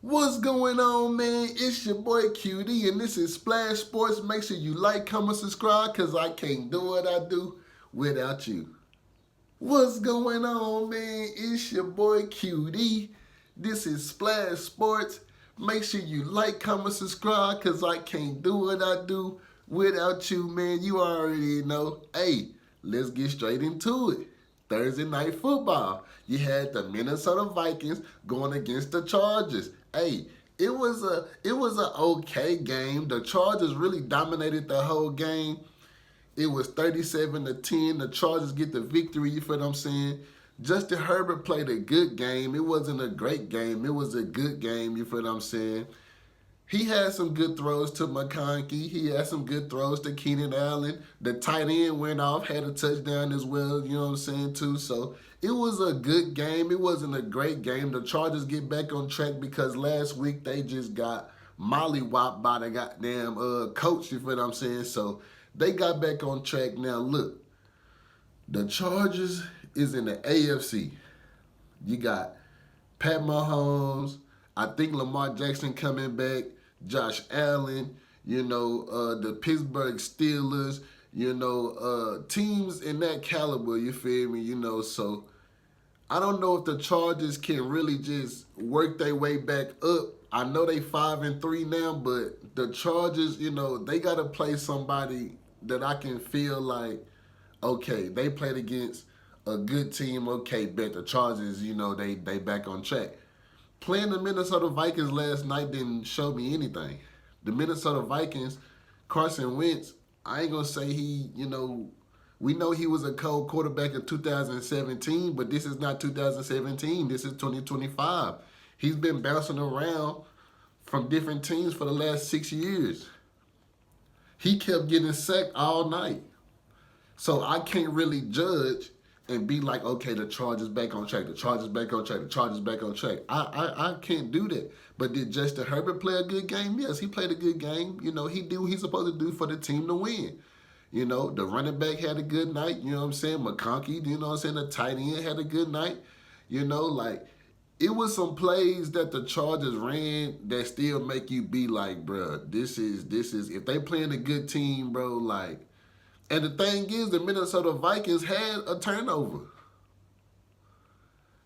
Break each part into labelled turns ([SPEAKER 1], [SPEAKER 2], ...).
[SPEAKER 1] What's going on, man? It's your boy QD, and this is Splash Sports. Make sure you like, comment, subscribe, because I can't do what I do without you. What's going on, man? It's your boy QD. This is Splash Sports. Make sure you like, comment, subscribe, because I can't do what I do without you, man. You already know. Hey, let's get straight into it. Thursday night football. You had the Minnesota Vikings going against the Chargers. Hey, it was a okay game. The Chargers really dominated the whole game. It was 37-10. The Chargers get the victory, you feel what I'm saying? Justin Herbert played a good game. It wasn't a great game. It was a good game, you feel what I'm saying? He had some good throws to McConkey. He had some good throws to Keenan Allen. The tight end went off, had a touchdown as well, you know what I'm saying, too. So it was a good game. It wasn't a great game. The Chargers get back on track because last week they just got mollywopped by the goddamn coach, you feel what I'm saying? So they got back on track. Now, look, the Chargers is in the AFC. You got Pat Mahomes. I think Lamar Jackson coming back. Josh Allen, the Pittsburgh Steelers, teams in that caliber, you feel me, so I don't know if the Chargers can really just work their way back up. I know they 5-3 now, but the Chargers, they got to play somebody that I can feel like, okay, they played against a good team, okay, bet the Chargers, they back on track. Playing the Minnesota Vikings last night didn't show me anything. The Minnesota Vikings, Carson Wentz, I ain't going to say we know he was a cold quarterback in 2017, but this is not 2017. This is 2025. He's been bouncing around from different teams for the last 6 years. He kept getting sacked all night. So I can't really judge and be like, okay, the Chargers back on track, the Chargers back on track, the Chargers back on track. I can't do that. But did Justin Herbert play a good game? Yes, he played a good game. He did what he's supposed to do for the team to win. The running back had a good night, you know what I'm saying? McConkey, the tight end had a good night. It was some plays that the Chargers ran that still make you be like, bro, this is, if they playing a good team, bro, like, and the thing is, the Minnesota Vikings had a turnover.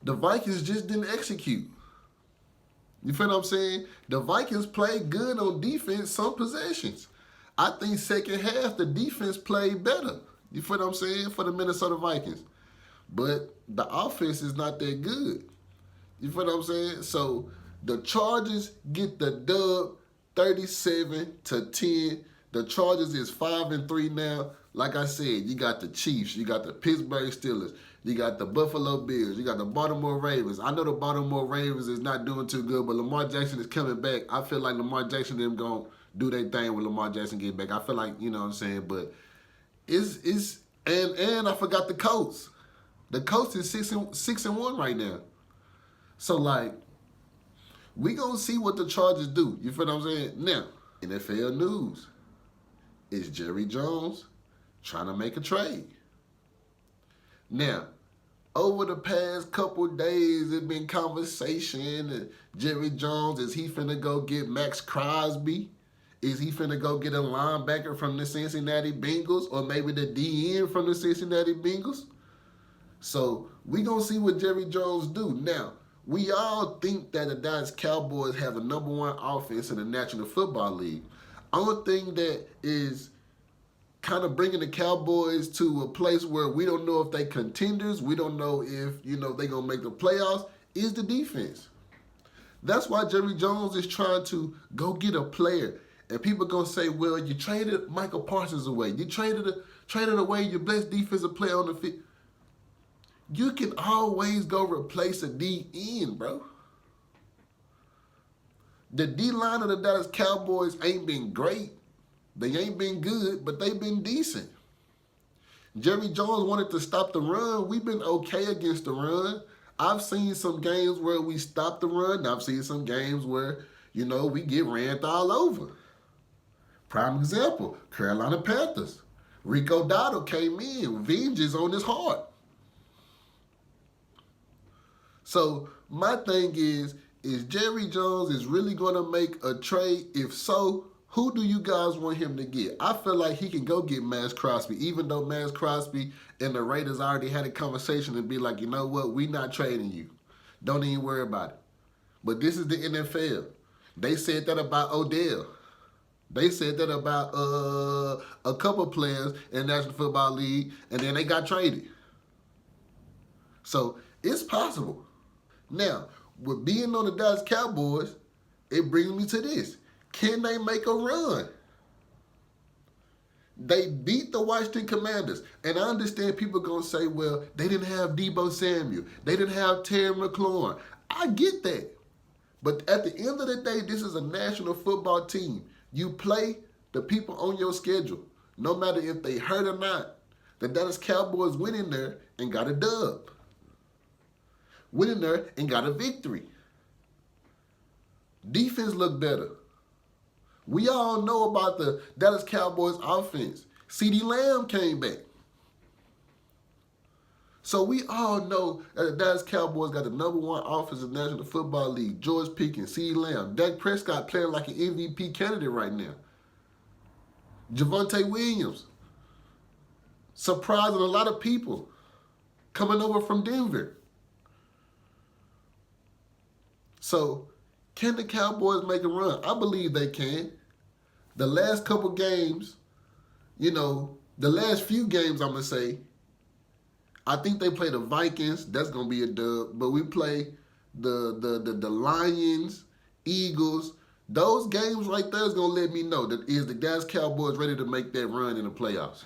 [SPEAKER 1] The Vikings just didn't execute. You feel what I'm saying? The Vikings played good on defense some possessions. I think second half, the defense played better. You feel what I'm saying? For the Minnesota Vikings. But the offense is not that good. You feel what I'm saying? So the Chargers get the dub 37-10. The Chargers is 5-3 now. Like I said, you got the Chiefs, you got the Pittsburgh Steelers, you got the Buffalo Bills, you got the Baltimore Ravens. I know the Baltimore Ravens is not doing too good, but Lamar Jackson is coming back. I feel like Lamar Jackson them going to do their thing when Lamar Jackson get back. I feel like, you know what I'm saying, but and I forgot the Colts. The Colts is 6-1 right now. So like, we going to see what the Chargers do. You feel what I'm saying? Now, NFL news. Is Jerry Jones trying to make a trade? Now, over the past couple days, there's been conversation that Jerry Jones, is he finna go get Max Crosby? Is he finna go get a linebacker from the Cincinnati Bengals? Or maybe the DN from the Cincinnati Bengals? So, we gonna see what Jerry Jones do. Now, we all think that the Dallas Cowboys have a #1 offense in the National Football League. Only thing that is kind of bringing the Cowboys to a place where we don't know if they contenders, we don't know if, they going to make the playoffs, is the defense. That's why Jerry Jones is trying to go get a player. And people going to say, well, you traded Michael Parsons away. You traded away your best defensive player on the field. You can always go replace a DN, bro. The D-line of the Dallas Cowboys ain't been great. They ain't been good, but they've been decent. Jerry Jones wanted to stop the run. We've been okay against the run. I've seen some games where we stop the run. I've seen some games where, we get ran all over. Prime example, Carolina Panthers. Rico Dotto came in, vengeance on his heart. So my thing is, Is Jerry Jones is really going to make a trade? If so, who do you guys want him to get? I feel like he can go get Max Crosby, even though Max Crosby and the Raiders already had a conversation and be like, you know what, we not trading you. Don't even worry about it. But this is the NFL. They said that about Odell. They said that about a couple players in the National Football League, and then they got traded. So it's possible. Now, with being on the Dallas Cowboys, it brings me to this. Can they make a run? They beat the Washington Commanders. And I understand people going to say, well, they didn't have Deebo Samuel. They didn't have Terry McLaurin. I get that. But at the end of the day, this is a national football team. You play the people on your schedule, no matter if they hurt or not. The Dallas Cowboys went in there and got a dub. Went in there and got a victory. Defense looked better. We all know about the Dallas Cowboys offense. CeeDee Lamb came back. So we all know that the Dallas Cowboys got the #1 offense in the National Football League. George Pickens, CeeDee Lamb, Dak Prescott playing like an MVP candidate right now. Javonte Williams, surprising a lot of people, coming over from Denver. So, can the Cowboys make a run? I believe they can. The last couple games, the last few games, I'm going to say, I think they play the Vikings. That's going to be a dub. But we play the Lions, Eagles. Those games right there is going to let me know that is the Dallas Cowboys ready to make that run in the playoffs.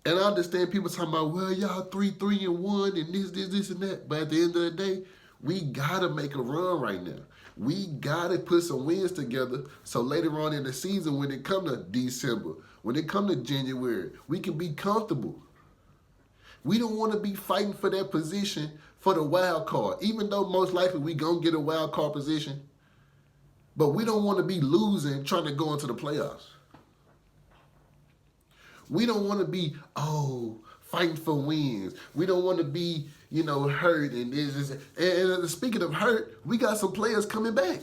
[SPEAKER 1] And I understand people talking about, well, y'all 3-3-1 and this and that. But at the end of the day, we got to make a run right now. We got to put some wins together so later on in the season, when it come to December, when it come to January, we can be comfortable. We don't want to be fighting for that position for the wild card, even though most likely we going to get a wild card position. But we don't want to be losing trying to go into the playoffs. We don't want to be, fighting for wins. We don't want to be, hurt. And speaking of hurt, we got some players coming back.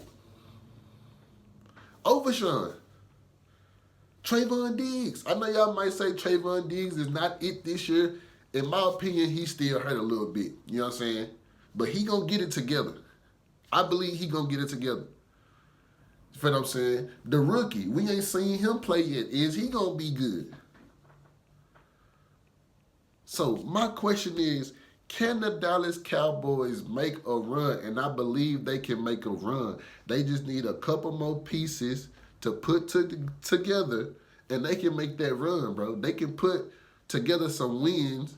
[SPEAKER 1] Overshawn. Trayvon Diggs. I know y'all might say Trayvon Diggs is not it this year. In my opinion, he still hurt a little bit. You know what I'm saying? But he going to get it together. I believe he going to get it together. You feel what I'm saying? The rookie, we ain't seen him play yet. Is he going to be good? So my question is, can the Dallas Cowboys make a run? And I believe they can make a run. They just need a couple more pieces to put together, and they can make that run, bro. They can put together some wins,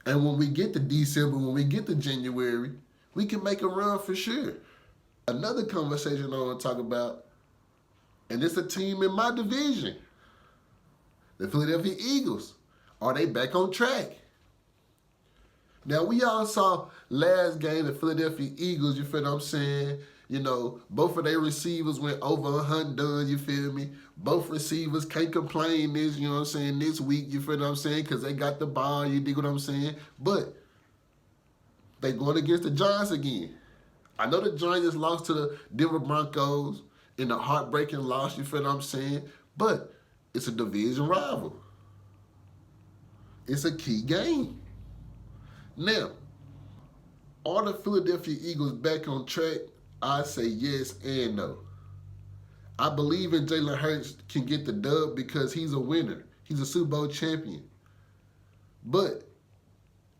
[SPEAKER 1] and when we get to December, when we get to January, we can make a run for sure. Another conversation I want to talk about, and it's a team in my division, the Philadelphia Eagles. Are they back on track? Now, we all saw last game the Philadelphia Eagles, you feel what I'm saying? Both of their receivers went over 100 done, you feel me? Both receivers can't complain this, you know what I'm saying, this week, you feel what I'm saying? Because they got the ball, you dig what I'm saying? But they going against the Giants again. I know the Giants lost to the Denver Broncos in a heartbreaking loss, you feel what I'm saying? But it's a division rival. It's a key game. Now, are the Philadelphia Eagles back on track? I say yes and no. I believe in Jalen Hurts can get the dub because he's a winner. He's a Super Bowl champion. But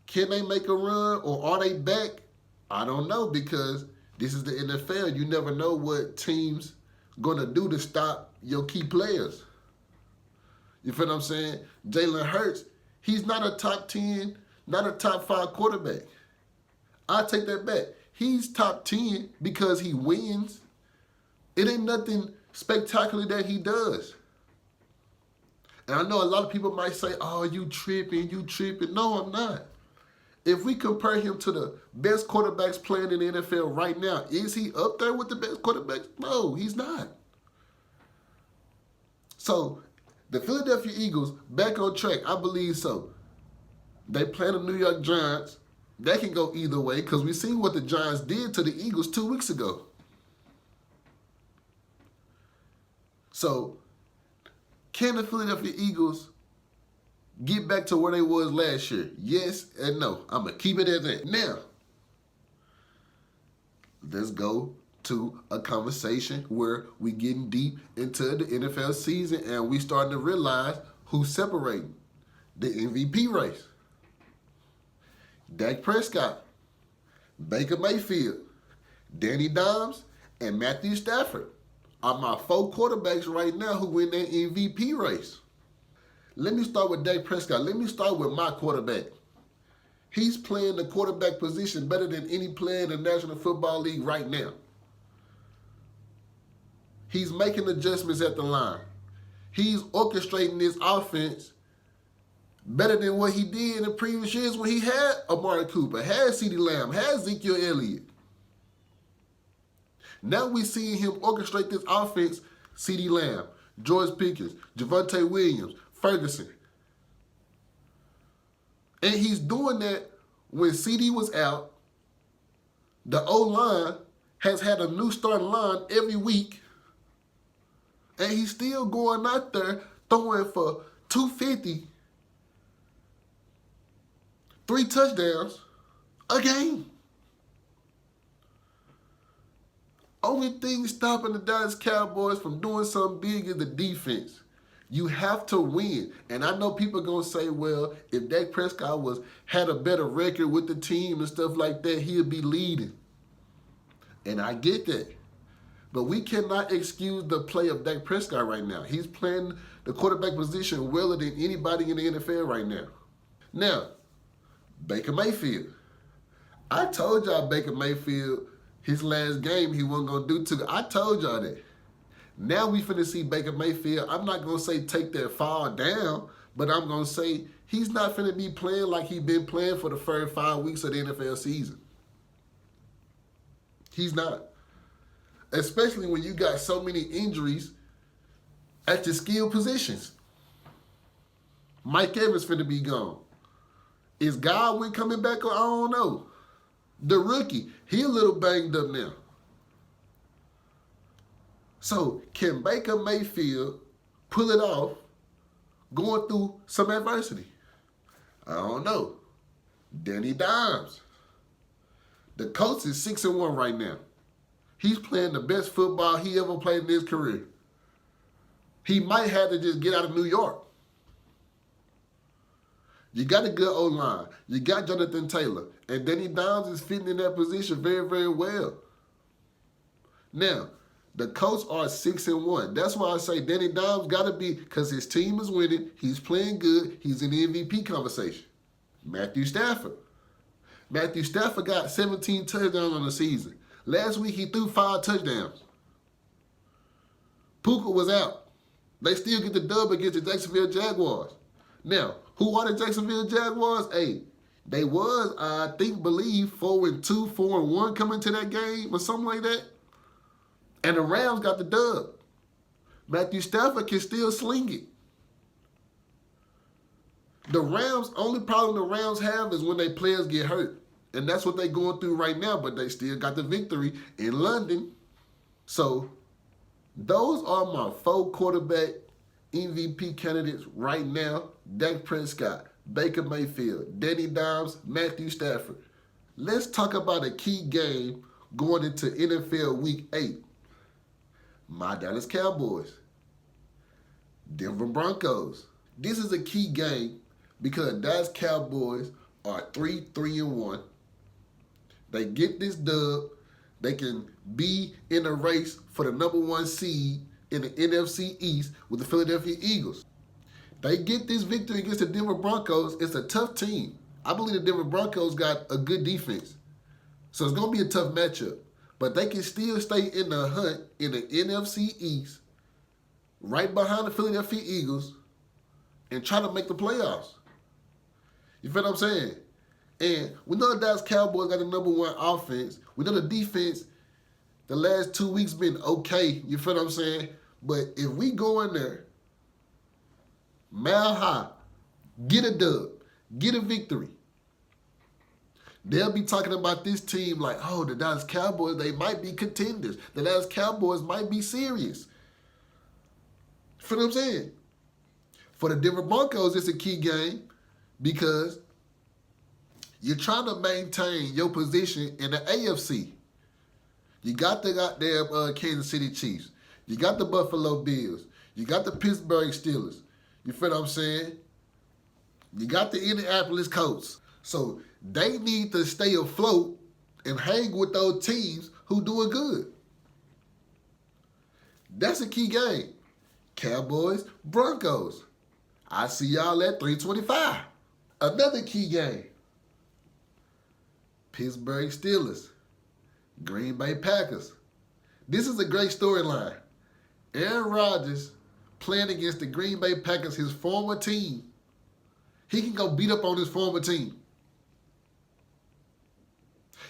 [SPEAKER 1] can they make a run or are they back? I don't know, because this is the NFL. You never know what teams going to do to stop your key players. You feel what I'm saying? Jalen Hurts, he's not a top 10, not a top 5 quarterback. I take that back. He's top 10 because he wins. It ain't nothing spectacular that he does. And I know a lot of people might say, oh, you tripping. No, I'm not. If we compare him to the best quarterbacks playing in the NFL right now, is he up there with the best quarterbacks? No, he's not. So, the Philadelphia Eagles back on track. I believe so. They play the New York Giants. That can go either way because we seen what the Giants did to the Eagles 2 weeks ago. So, can the Philadelphia Eagles get back to where they was last year? Yes and no. I'm going to keep it at that. Now, let's go to a conversation where we getting deep into the NFL season and we starting to realize who's separating the MVP race. Dak Prescott, Baker Mayfield, Danny Dimes, and Matthew Stafford are my 4 quarterbacks right now who win that MVP race. Let me start with Dak Prescott. Let me start with my quarterback. He's playing the quarterback position better than any player in the National Football League right now. He's making adjustments at the line. He's orchestrating this offense better than what he did in the previous years when he had Amari Cooper, had CeeDee Lamb, had Ezekiel Elliott. Now we seeing him orchestrate this offense, CeeDee Lamb, George Pickens, Javonte Williams, Ferguson. And he's doing that when CD was out. The O-line has had a new starting line every week. And he's still going out there throwing for 250, 3 touchdowns a game. Only thing stopping the Dallas Cowboys from doing something big is the defense. You have to win. And I know people are going to say, well, if Dak Prescott had a better record with the team and stuff like that, he'll be leading. And I get that. But we cannot excuse the play of Dak Prescott right now. He's playing the quarterback position well than anybody in the NFL right now. Now, Baker Mayfield. I told y'all Baker Mayfield, his last game, he wasn't going to do too good. I told y'all that. Now we finna see Baker Mayfield. I'm not going to say take that fall down, but I'm going to say he's not finna be playing like he's been playing for the first 5 weeks of the NFL season. He's not. Especially when you got so many injuries at your skill positions. Mike Evans finna be gone. Is Godwin coming back? I don't know. The rookie, he a little banged up now. So can Baker Mayfield pull it off going through some adversity? I don't know. Danny Dimes. The coach is 6-1 right now. He's playing the best football he ever played in his career. He might have to just get out of New York. You got a good O-line. You got Jonathan Taylor. And Danny Dimes is fitting in that position very, very well. Now, the Colts are 6-1. That's why I say Danny Dimes got to be, because his team is winning. He's playing good. He's in the MVP conversation. Matthew Stafford. Matthew Stafford got 17 touchdowns on the season. Last week, he threw 5 touchdowns. Puka was out. They still get the dub against the Jacksonville Jaguars. Now, who are the Jacksonville Jaguars? Hey, they was, I believe, 4-2, 4-1 coming to that game or something like that. And the Rams got the dub. Matthew Stafford can still sling it. The Rams, only problem the Rams have is when their players get hurt. And that's what they're going through right now, but they still got the victory in London. So those are my 4 quarterback MVP candidates right now. Dak Prescott, Baker Mayfield, Danny Dimes, Matthew Stafford. Let's talk about a key game going into NFL Week 8. My Dallas Cowboys, Denver Broncos. This is a key game because Dallas Cowboys are 3-1. They get this dub. They can be in a race for the number 1 seed in the NFC East with the Philadelphia Eagles. They get this victory against the Denver Broncos. It's a tough team. I believe the Denver Broncos got a good defense. So it's going to be a tough matchup. But they can still stay in the hunt in the NFC East, right behind the Philadelphia Eagles, and try to make the playoffs. You feel what I'm saying? And we know the Dallas Cowboys got the number 1 offense. We know the defense, the last 2 weeks been okay. You feel what I'm saying? But if we go in there, mile high, get a dub, get a victory, They'll be talking about this team like, oh, the Dallas Cowboys, they might be contenders. The Dallas Cowboys might be serious. You know what I'm saying? For the Denver Broncos, it's a key game because you're trying to maintain your position in the AFC. You got the goddamn Kansas City Chiefs. You got the Buffalo Bills. You got the Pittsburgh Steelers. You feel what I'm saying? You got the Indianapolis Colts. So they need to stay afloat and hang with those teams who doing good. That's a key game. Cowboys, Broncos. I see y'all at 325. Another key game. Pittsburgh Steelers, Green Bay Packers. This is a great storyline. Aaron Rodgers playing against the Green Bay Packers, his former team. He can go beat up on his former team.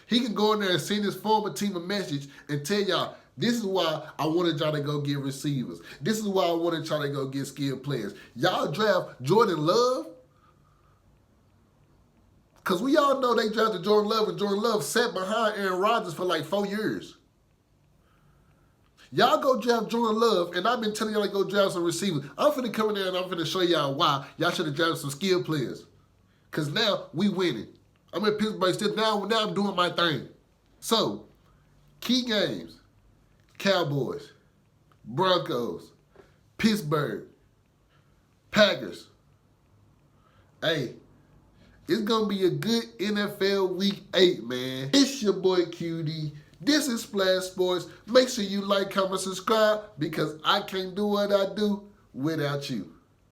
[SPEAKER 1] He can go in there and send his former team a message and tell y'all, this is why I wanted y'all to go get receivers. This is why I wanted y'all to go get skilled players. Y'all draft Jordan Love? Because we all know they drafted Jordan Love, and Jordan Love sat behind Aaron Rodgers for like 4 years. Y'all go draft Jordan Love, and I've been telling y'all to go draft some receivers. I'm finna come in there and I'm finna show y'all why y'all should have drafted some skilled players. Because now we winning. I'm in Pittsburgh still. Now I'm doing my thing. So, key games. Cowboys, Broncos, Pittsburgh, Packers. Hey, it's going to be a good NFL Week 8, man. It's your boy QD. This is Splash Sports. Make sure you like, comment, subscribe because I can't do what I do without you.